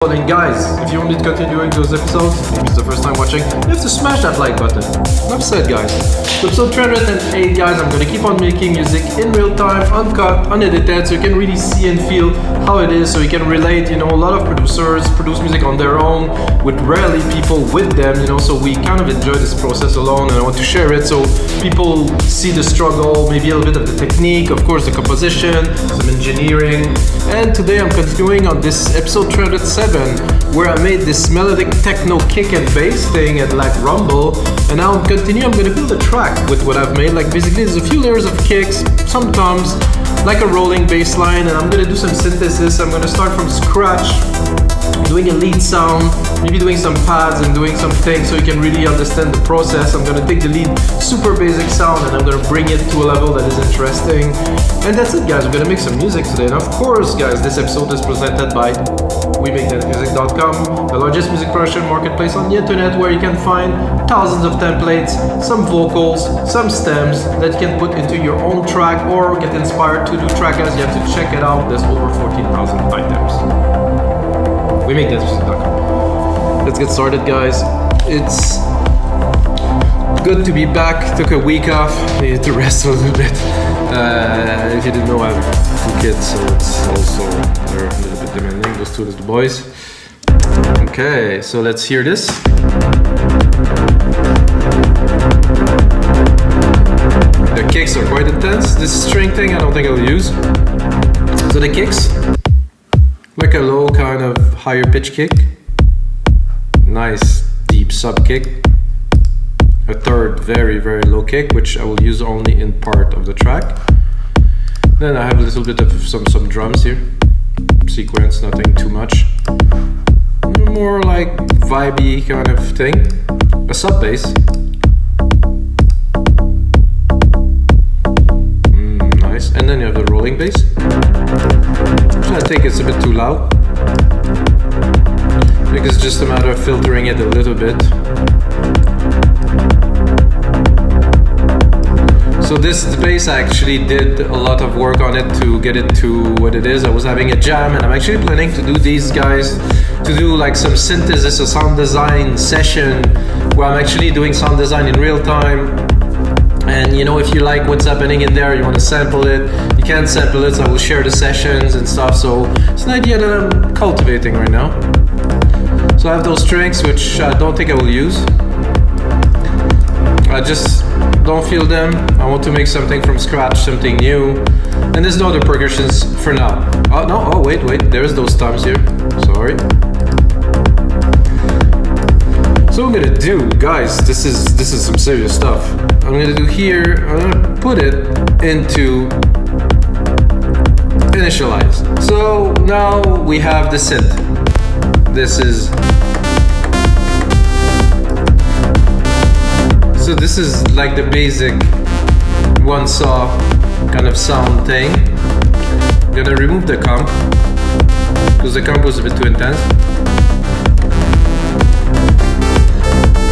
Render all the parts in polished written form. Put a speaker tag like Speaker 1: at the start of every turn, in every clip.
Speaker 1: And guys, if you want me to continue doing those episodes, if it's the first time watching, you have to smash that like button. Enough said, guys. So episode 308, guys, I'm gonna keep on making music in real time, uncut, unedited, so you can really see and feel how it is, so you can relate. You know, a lot of producers produce music on their own, with rarely people with them, you know, so we kind of enjoy this process alone, and I want to share it so people see the struggle, maybe a little bit of the technique, of course the composition, some engineering. And today I'm continuing on this episode 307, where I made this melodic techno kick and bass thing at like Rumble, and now I'm gonna build a track with what I've made. Like basically there's a few layers of kicks, some toms, like a rolling bass line, and I'm gonna do some synthesis. I'm gonna start from scratch, doing a lead sound, maybe doing some pads and doing some things so you can really understand the process. I'm gonna take the lead super basic sound and I'm gonna bring it to a level that is interesting. And that's it, guys. We're gonna make some music today. And of course, guys, this episode is presented by WeMakeThatMusic.com, the largest music production marketplace on the internet, where you can find thousands of templates, some vocals, some stems that you can put into your own track or get inspired to do track as. You have to check it out. There's over 14,000 items. WeMakeThatMusic.com. Let's get started, guys. It's good to be back. Took a week off. Needed to rest a little bit. If you didn't know, I have 2 kids, so it's also they're a little bit demanding. Those 2 little boys. Okay, so let's hear this. The kicks are quite intense. This string thing I don't think I'll use. So the kicks, like a low kind of higher pitch kick, nice deep sub kick, a third very low kick, which I will use only in part of the track. Then I have a little bit of some drums here, sequence, nothing too much, more like vibey kind of thing, a sub bass, nice, and then you have the rolling bass, which I think it's a bit too loud. I think it's just a matter of filtering it a little bit. So this bass, I actually did a lot of work on it to get it to what it is. I was having a jam, and I'm actually planning to do these guys, to do like some synthesis, a sound design session, where I'm actually doing sound design in real time. And you know, if you like what's happening in there, you want to sample it, you can sample it, so I will share the sessions and stuff. So it's an idea that I'm cultivating right now. So I have those strings, which I don't think I will use. I just don't feel them. I want to make something from scratch, something new. And there's no other percussions for now. Oh no, oh wait, there's those toms here. Sorry. So what I'm gonna do, guys, this is some serious stuff. I'm gonna do here, I'm gonna put it into initialize. So now we have the synth. So this is like the basic one saw kind of sound thing. I'm gonna remove the comp, because the comp was a bit too intense.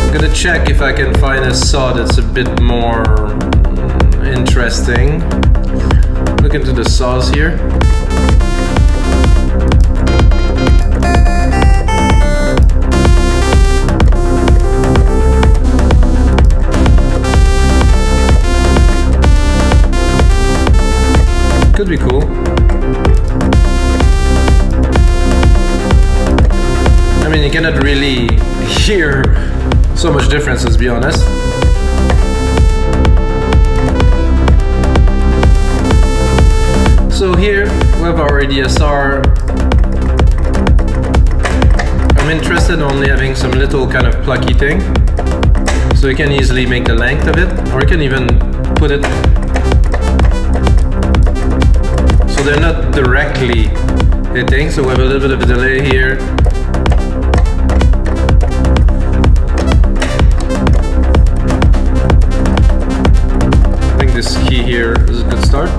Speaker 1: I'm gonna check if I can find a saw that's a bit more interesting. Look into the saws here. Could be cool. I mean, you cannot really hear so much difference, let's be honest. So here we have our ADSR. I'm interested in only having some little kind of plucky thing, so you can easily make the length of it, or you can even put it so they're not directly hitting. So we have a little bit of a delay here. I think this key here is a good start.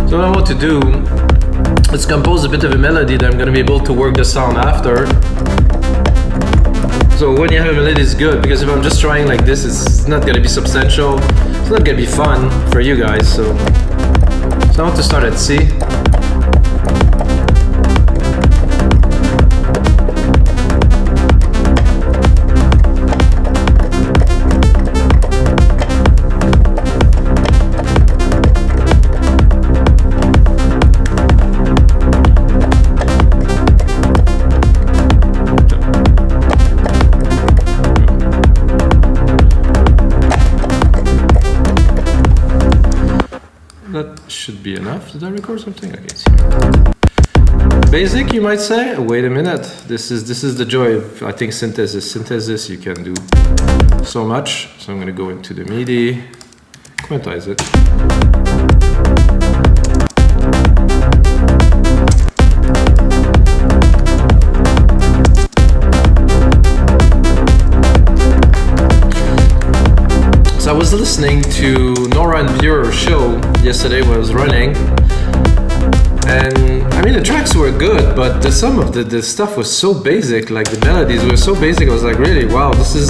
Speaker 1: So what I want to do is compose a bit of a melody that I'm going to be able to work the sound after. So when you have a melody, it's good, because if I'm just trying like this, it's not gonna be substantial. It's not gonna be fun for you guys, so I want to start at C. That should be enough. Did I record something? I can't see. Basic, you might say. Wait a minute. This is the joy of, I think, synthesis. Synthesis, you can do so much. So I'm going to go into the MIDI, quantize it. I was listening to Nora and Bureau's show yesterday when I was running, and I mean the tracks were good, but some of the stuff was so basic, like the melodies were so basic. I was like, really, wow, this is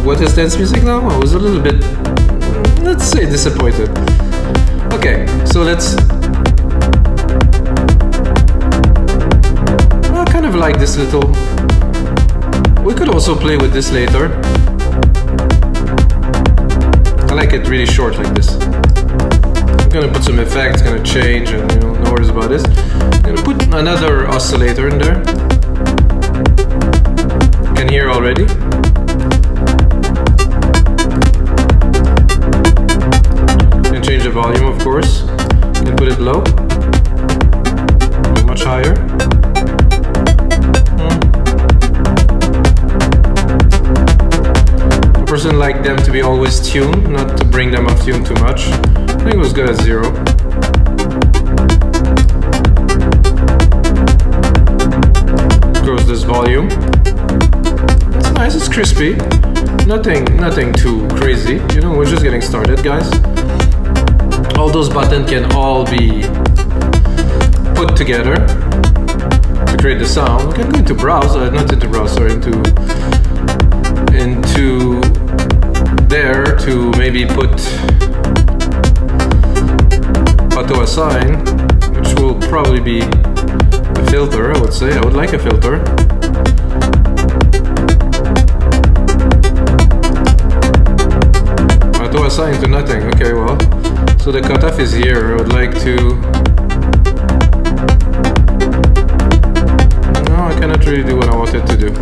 Speaker 1: what is dance music now? I was a little bit, let's say, disappointed. Okay, so I kind of like this little, we could also play with this later. I like it really short like this. I'm gonna put some effects, gonna change, and no worries about this. I'm gonna put another oscillator in there. You can hear already. You can change the volume, of course. You can put it low, much higher. Person like them to be always tuned, not to bring them off tune too much. I think it was good at 0. Grows this volume. It's nice, it's crispy. Nothing too crazy. We're just getting started, guys. All those buttons can all be put together to create the sound. We can go into browse, not into browse, sorry, into there to maybe put auto assign, which will probably be a filter. I would say I would like a filter. Auto assign to nothing. Okay, well, so the cutoff is here. I would like to. No, I cannot really do what I wanted to do.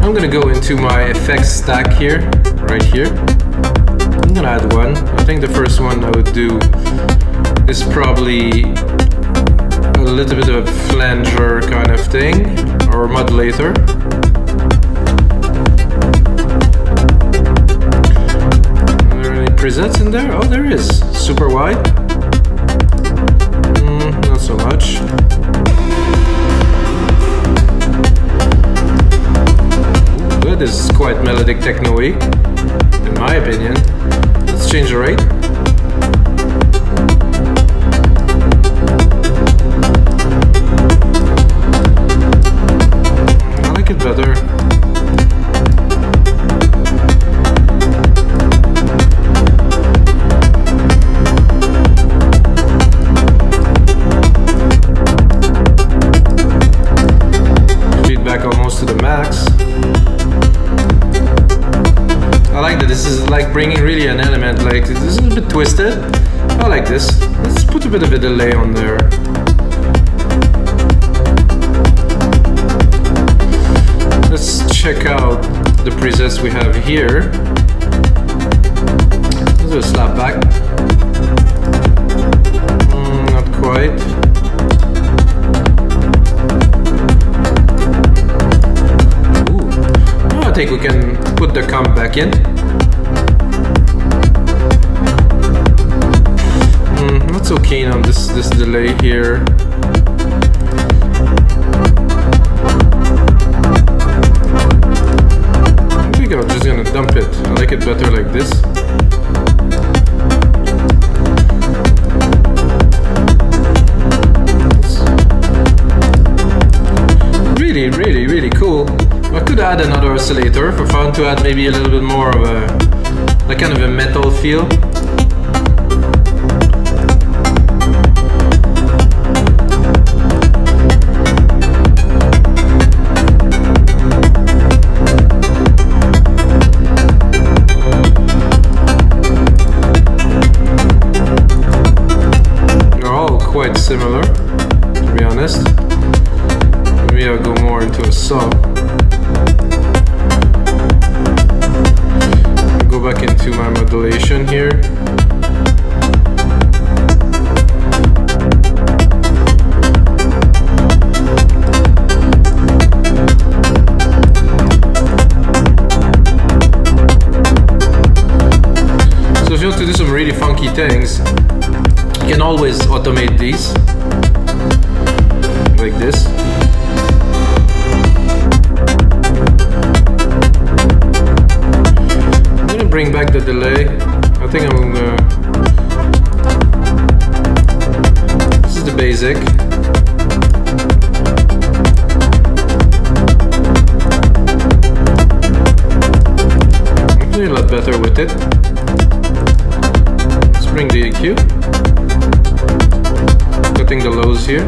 Speaker 1: I'm gonna go into my effects stack here, right here. I'm gonna add one. I think the first one I would do is probably a little bit of a flanger kind of thing, or modulator. Are there any presets in there? Oh, there is. Super wide. Not so much. This is quite melodic techno-y, in my opinion. Let's change the rate. I like it better. Feedback almost to the max. I like that this is like bringing really an element, like this is a bit twisted. I like this. Let's put a bit of a delay on there. Let's check out the presets we have here. Let's do a slap back. Not quite. I think we can put the comp back in. Not so keen on this delay here. I think I'm just gonna dump it. I like it better like this. Really cool. I could add another oscillator for fun, to add maybe a little bit more of a like kind of a metal feel.
Speaker 2: Quite similar, to be honest. Maybe I'll go more into a saw. I'll go back into my modulation here. So if you want to do some really funky things, you can always automate these, like this. I'm gonna bring back the delay. I think I'm gonna... This is the basic. I'm doing a lot better with it. Let's bring the EQ. Cutting the lows here.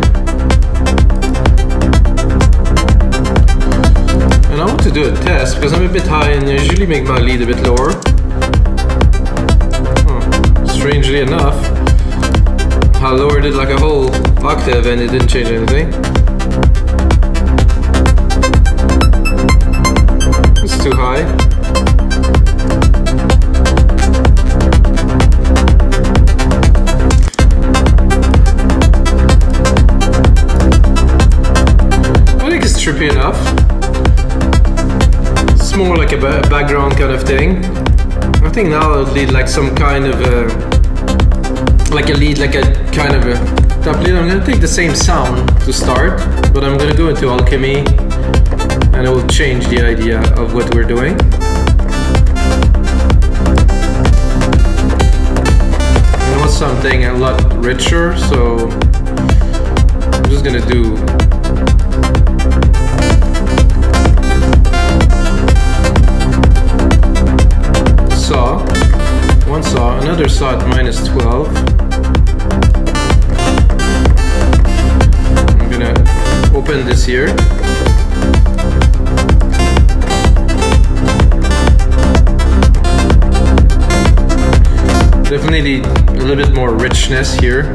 Speaker 2: And I want to do a test because I'm a bit high and I usually make my lead a bit lower. Strangely enough, I lowered it like a whole octave and it didn't change anything. It's too high. Trippy enough. It's more like a background kind of thing. I think now I'll lead like some kind of a, like a lead, like a kind of a top lead. I'm gonna take the same sound to start, but I'm gonna go into alchemy and it will change the idea of what we're doing. I want something a lot richer, so I'm just gonna do saw, one saw, another saw at -12. I'm gonna open this here. Definitely a little bit more richness here.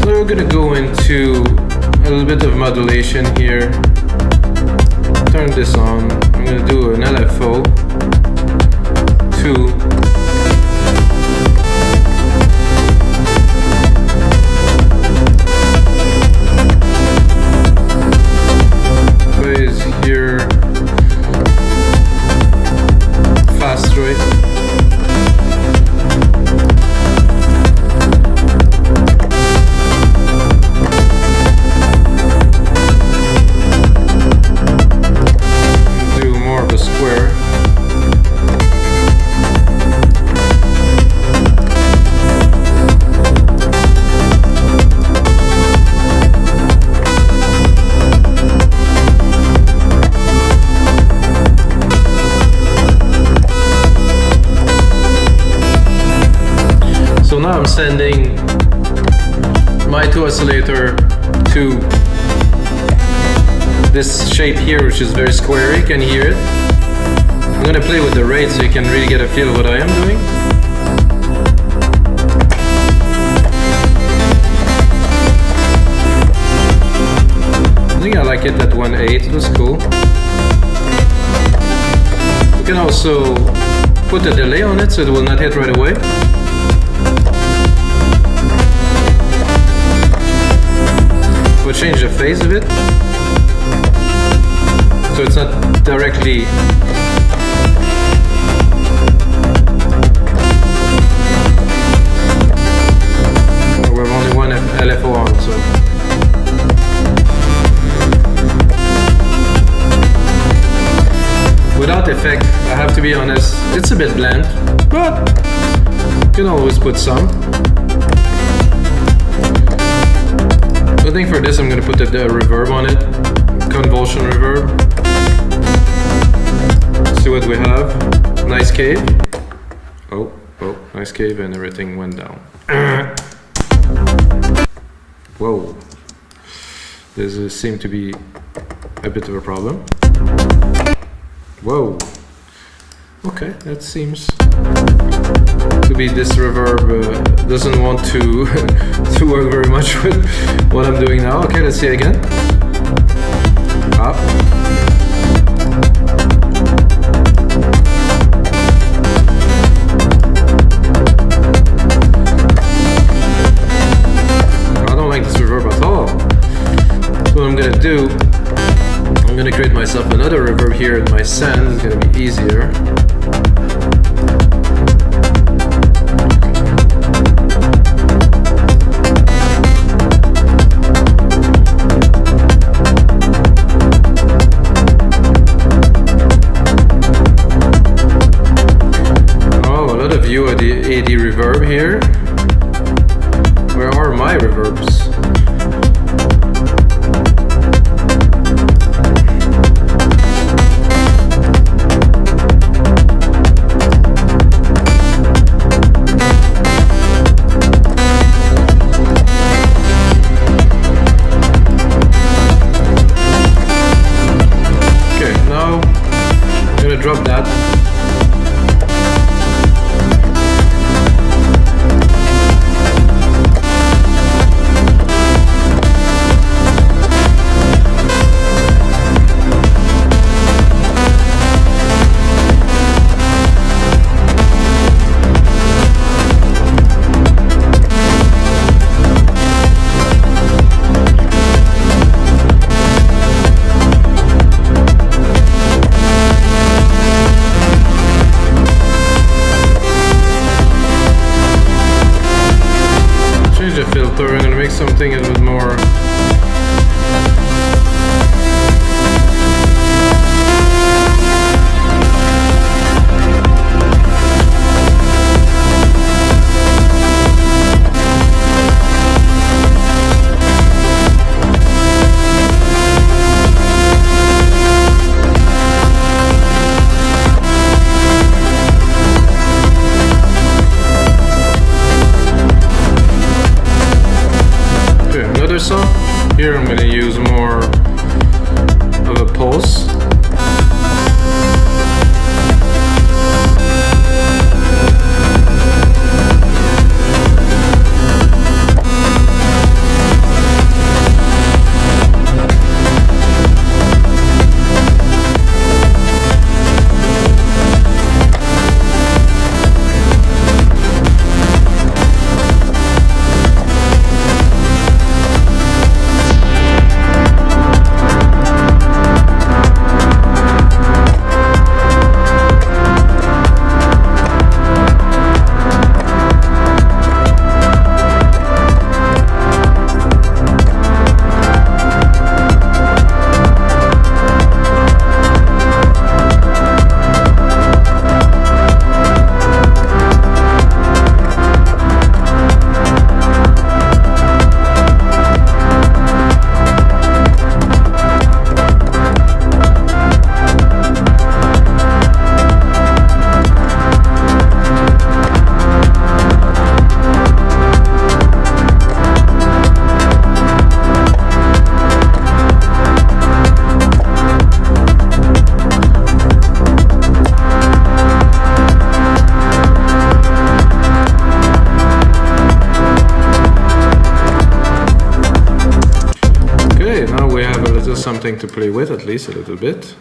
Speaker 2: We're gonna go into a little bit of modulation here. Turn this on. I'm gonna do an LFO 2. Plays here. Fast rate. So now I'm sending my 2 oscillator to this shape here, which is very square. You can hear it. I'm gonna play with the rate so you can really get a feel of what I am doing. I think I like it at 1/8. It was cool. You can also put a delay on it so it will not hit right away. We'll change the phase of it so it's not directly we have only one LFO on, so without effect, I have to be honest, it's a bit bland, but you can always put some. I think for this I'm gonna put the reverb on it, convulsion reverb. See what we have. Nice cave. Oh, nice cave, and everything went down. Whoa. This seemed to be a bit of a problem. Whoa. Okay, that seems to be this reverb doesn't want to to work very much with what I'm doing now. Okay, let's see again. Up. I don't like this reverb at all. So what I'm gonna do, I'm gonna create myself another reverb here in my send. It's gonna be easier. The AD reverb here. Where are my reverbs? Okay, now I'm gonna drop that. Filter. I'm gonna make something a little bit more so. Here I'm going to use more of a pulse. Something to play with, at least a little bit.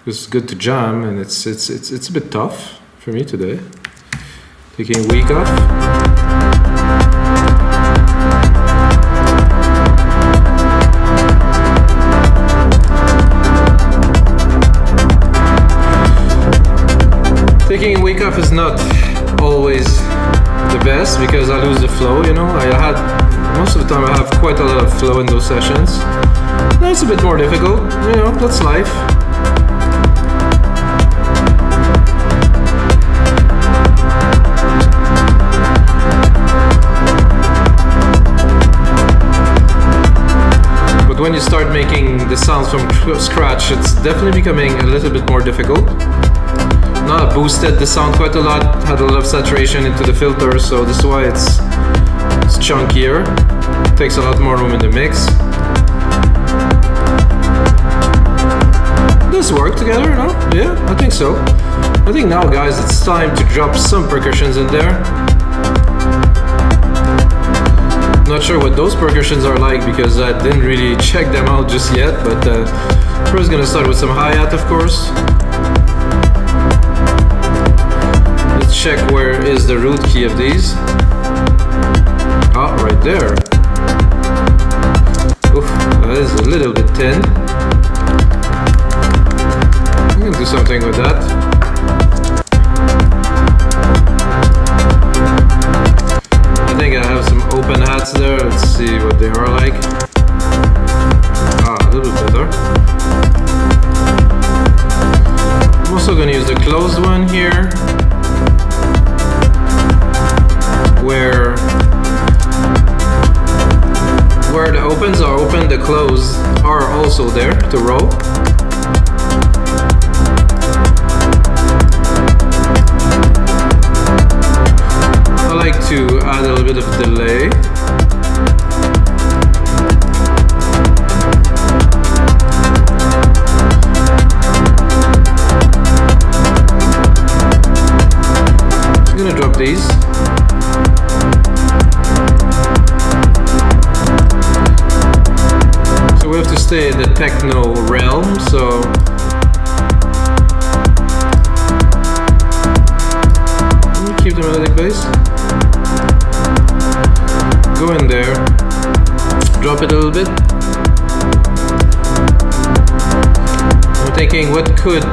Speaker 2: It's good to jam, and it's a bit tough for me today. Taking a week off. Taking a week off is not always the best because I lose the flow, you know. Most of the time I have quite a lot of flow in those sessions. Now it's a bit more difficult, you know, that's life. But when you start making the sounds from scratch, it's definitely becoming a little bit more difficult. Now I boosted the sound quite a lot, had a lot of saturation into the filter, so this is why it's chunkier. Takes a lot more room in the mix. Does work together, no? Yeah, I think so. I think now, guys, it's time to drop some percussions in there. Not sure what those percussions are like because I didn't really check them out just yet, but first gonna start with some hi-hat, of course. Let's check where is the root key of these. Ah, right there. Oof, that is a little bit thin. I'm gonna do something with that. I think I have some open hats there. Let's see what they are like. Ah, a little better. I'm also gonna use the closed one here, where the opens are open, the closed are also there to roll. I like to add a little bit of delay. I'm gonna drop these. So we have to stay in the techno realm, so keep the melodic bass. Go in there, drop it a little bit. I'm thinking what could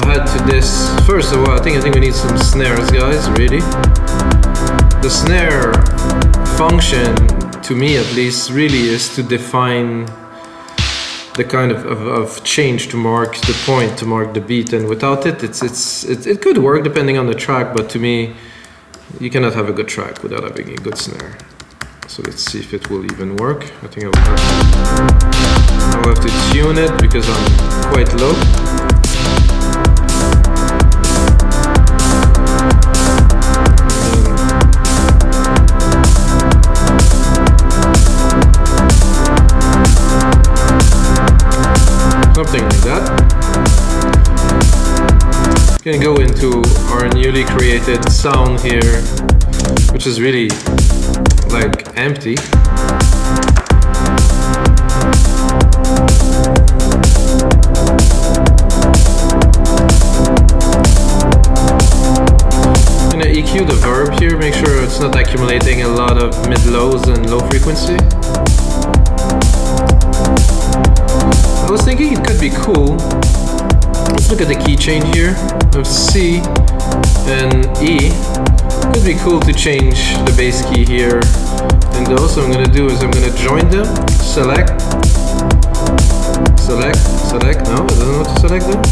Speaker 2: add to this. First of all, I think we need some snares, guys, really. The snare function, to me at least, really is to define the kind of change to mark the point, to mark the beat, and without it, it could work depending on the track, but to me, you cannot have a good track without having a good snare. So let's see if it will even work. I think I'll have to tune it because I'm quite low. Something like that. Gonna go into our newly created sound here, which is really like empty. I'm gonna EQ the verb here, make sure it's not accumulating a lot of mid-lows and low frequency. I was thinking it could be cool. Let's look at the key change here of C and E. It could be cool to change the bass key here and those. So I'm going to do is I'm going to join them, select. No, I don't want to select them.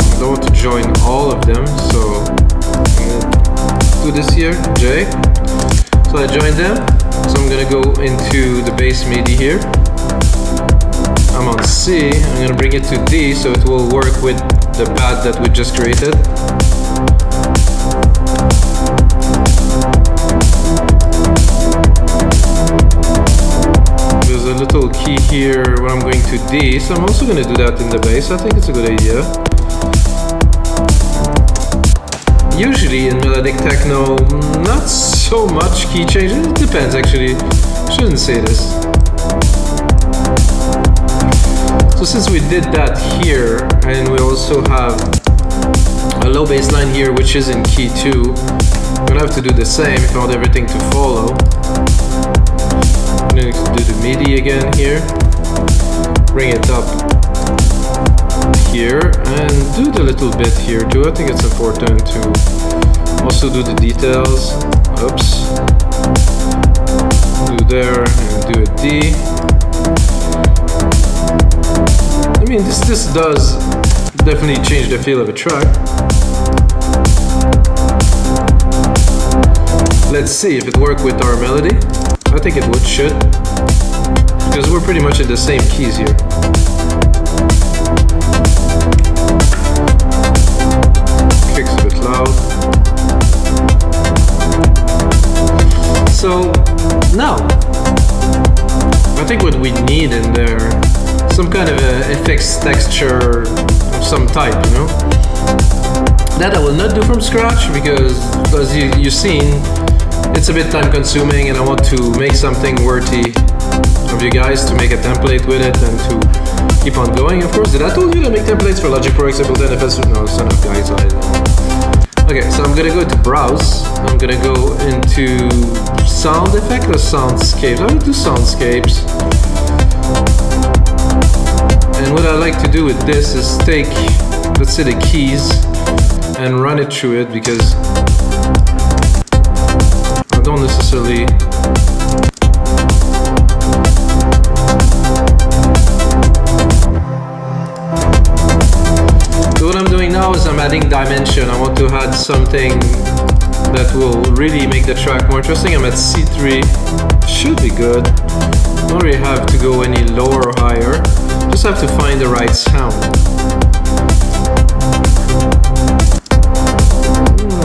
Speaker 2: I don't want to join all of them, so I'm going to do this here, J. So I joined them. So I'm going to go into the bass MIDI here. I'm on C, I'm going to bring it to D so it will work with the pad that we just created. There's a little key here where I'm going to D, so I'm also going to do that in the bass. I think it's a good idea. Usually in melodic techno, not so much key changes. It depends actually. Shouldn't say this. So since we did that here, and we also have a low bass line here, which is in key 2, I'm gonna have to do the same if I want everything to follow. I'm gonna do the MIDI again here, bring it up here, and do the little bit here too. I think it's important to also do the details. Oops. Do there, and do a D. I mean, this does definitely change the feel of a track. Let's see if it worked with our melody. I think it should, because we're pretty much in the same keys here. Kicks a bit loud. So now, I think what we need in there, some kind of a effects texture of some type, you know? That I will not do from scratch because, as you've seen, it's a bit time consuming and I want to make something worthy of you guys, to make a template with it and to keep on going. Of course, did I told you to make templates for Logic Pro, Ableton, FS? No, son of guys, I don't know. Okay, so I'm gonna go to browse. I'm gonna go into sound effect or soundscapes. I would do soundscapes. And what I like to do with this is take, let's say, the keys and run it through it, because I don't necessarily so what I'm doing now is I'm adding dimension. I want to add something that will really make the track more interesting. I'm at C3, should be good. Don't really have to go any lower or higher, just have to find the right sound.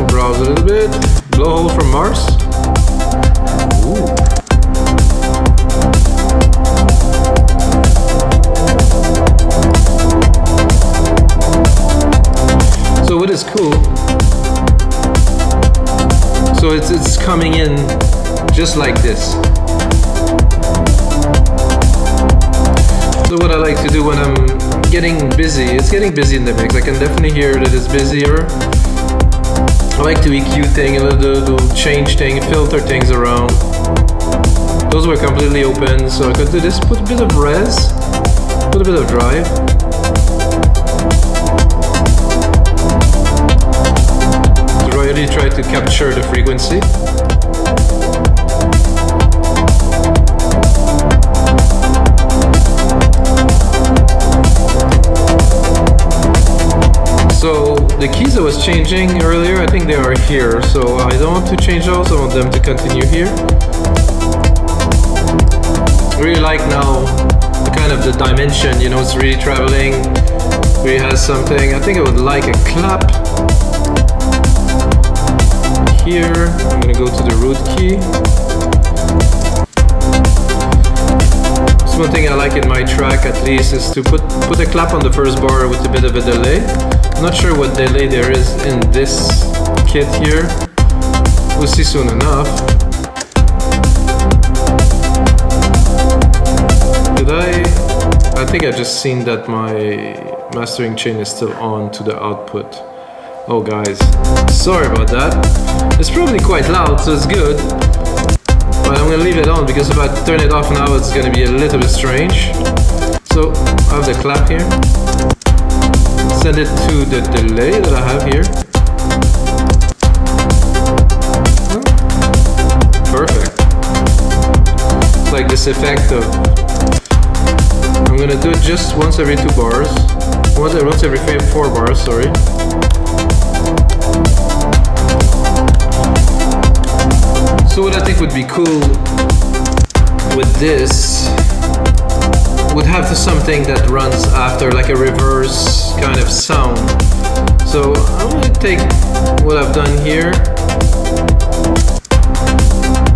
Speaker 2: Browse a little bit. Blowhole from Mars. Ooh. So what is cool? So it's coming in just like this. So what I like to do when I'm getting busy, it's getting busy in the mix. I can definitely hear that it's busier. I like to EQ thing, a little change thing, filter things around. Those were completely open, so I could do this, put a bit of res, put a bit of drive. To really try to capture the frequency. So the keys I was changing earlier, I think they are here, so I don't want to change those, I want them to continue here. I really like now the kind of the dimension, you know, it's really traveling, really has something. I think I would like a clap here. I'm gonna go to the root key. So one thing I like in my track at least is to put a clap on the first bar with a bit of a delay. I'm not sure what delay there is in this kit here. We'll see soon enough. Did I think I just seen that my mastering chain is still on to the output. Oh guys, sorry about that. It's probably quite loud, so it's good. But I'm gonna leave it on because if I turn it off now, it's gonna be a little bit strange. So I have the clap here. Send it to the delay that I have here. Perfect. It's like this effect of, I'm gonna do it just once every 2 bars. Once every 4 bars, sorry. So what I think would be cool with this would have to something that runs after, like a reverse kind of sound. So I'm gonna take what I've done here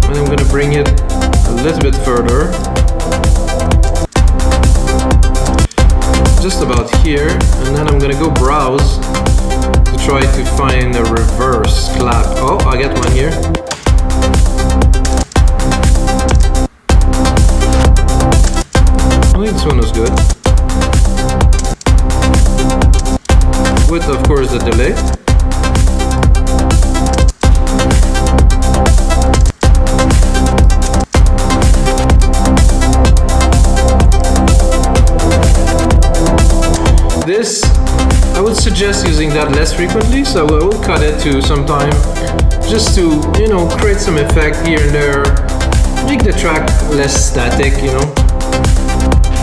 Speaker 2: and I'm gonna bring it a little bit further, just about here, and then I'm gonna go browse to try to find a reverse clap. Oh, I get one here. I think this one was good. With, of course, the delay. This, I would suggest using that less frequently, so I will cut it to some time, just to, you know, create some effect here and there, make the track less static, you know.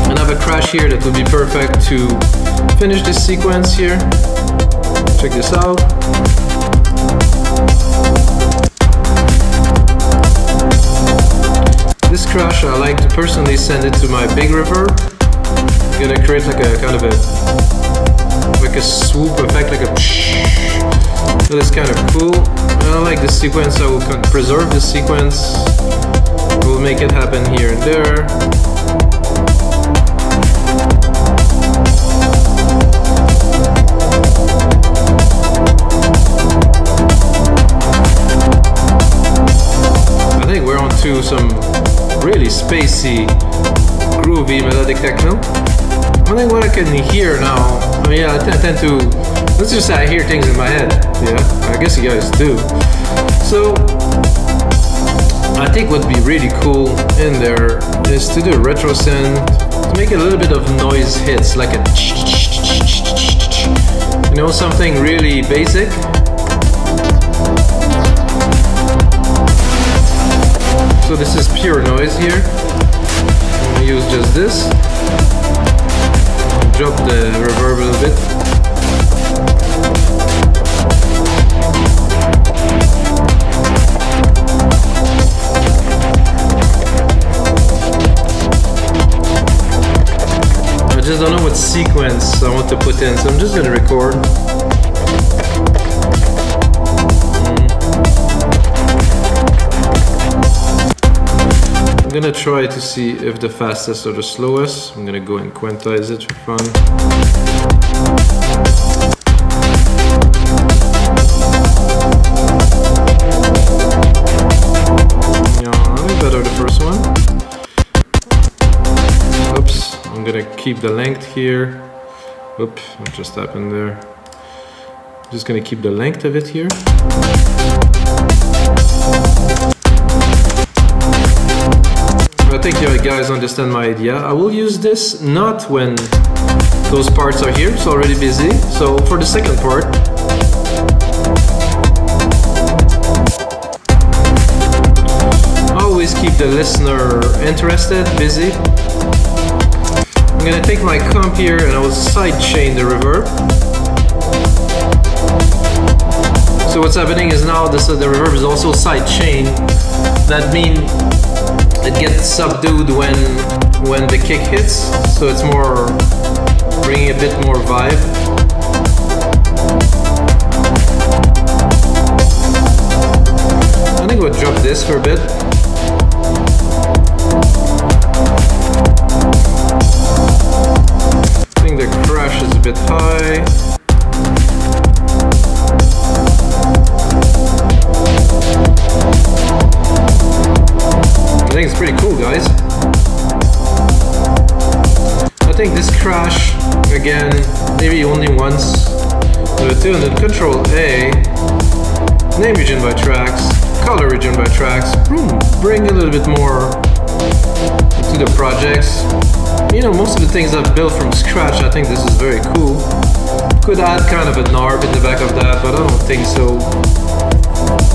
Speaker 2: And I have a crash here that would be perfect to finish this sequence here. Check this out. crash, I like to personally send it to my big reverb. I'm gonna create like a kind of a swoop effect, like a that is kind of cool. And I like the sequence. I will preserve the sequence. We'll make it happen here and there. I think we're on to some really spacey, groovy melodic techno. I think what I can hear now, I mean, I tend to, let's just say I hear things in my head, yeah? I guess you guys do. So, I think what would be really cool in there is to do a retro synth, to make a little bit of noise hits, like a you know, something really basic. So this is pure noise here. I'm gonna use just this. Drop the reverb a little bit. I just don't know what sequence I want to put in, so I'm just gonna record. I'm gonna try to see if the fastest or the slowest. I'm gonna go and quantize it for fun. Yeah, I think better the first one. Oops, I'm gonna keep the length here. Oops, what just happened there? Just gonna keep the length of it here. I think you guys understand my idea. I will use this not when those parts are here, it's already busy. So for the second part, always keep the listener interested, busy. I'm gonna take my comp here and I will sidechain the reverb. So what's happening is now the reverb is also sidechained. That means it gets subdued when the kick hits, so it's more bringing a bit more vibe. I think we'll drop this for a bit. I think the crash is a bit high. I think it's pretty cool, guys. I think this crash, again, maybe only once. And then Control A, name region by tracks, color region by tracks, bring a little bit more to the projects. You know, most of the things I've built from scratch, I think this is very cool. Could add kind of a narb in the back of that, but I don't think so.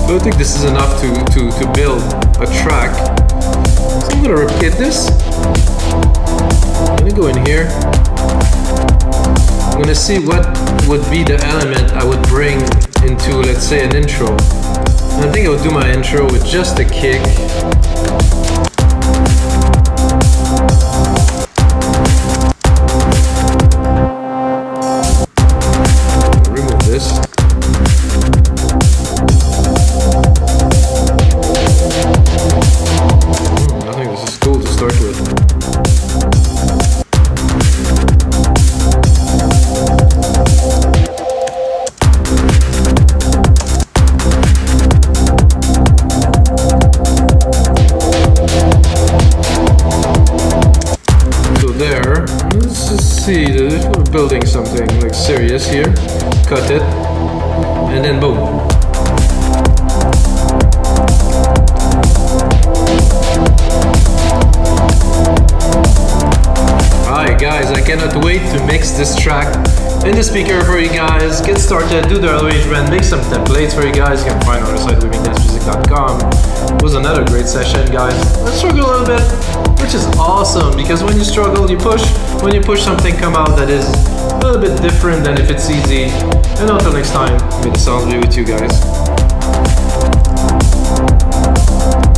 Speaker 2: But I think this is enough to build a track. So I'm gonna replicate this. I'm gonna go in here. I'm gonna see what would be the element I would bring into, let's say, an intro. And I think I would do my intro with just a kick. Remove this. I think this is cool to start with. See, we're building something like serious here. Cut it, and then boom. Alright guys, I cannot wait to mix this track in the speaker for you guys. Get started, do the arrangement, make some templates for you guys. You can find on our site livingdancemusic.com. It was another great session, guys. Let's struggle a little bit, which is awesome, because when you struggle, you push. When you push, something come out that is a little bit different than if it's easy. And until next time, may the sounds be with you guys.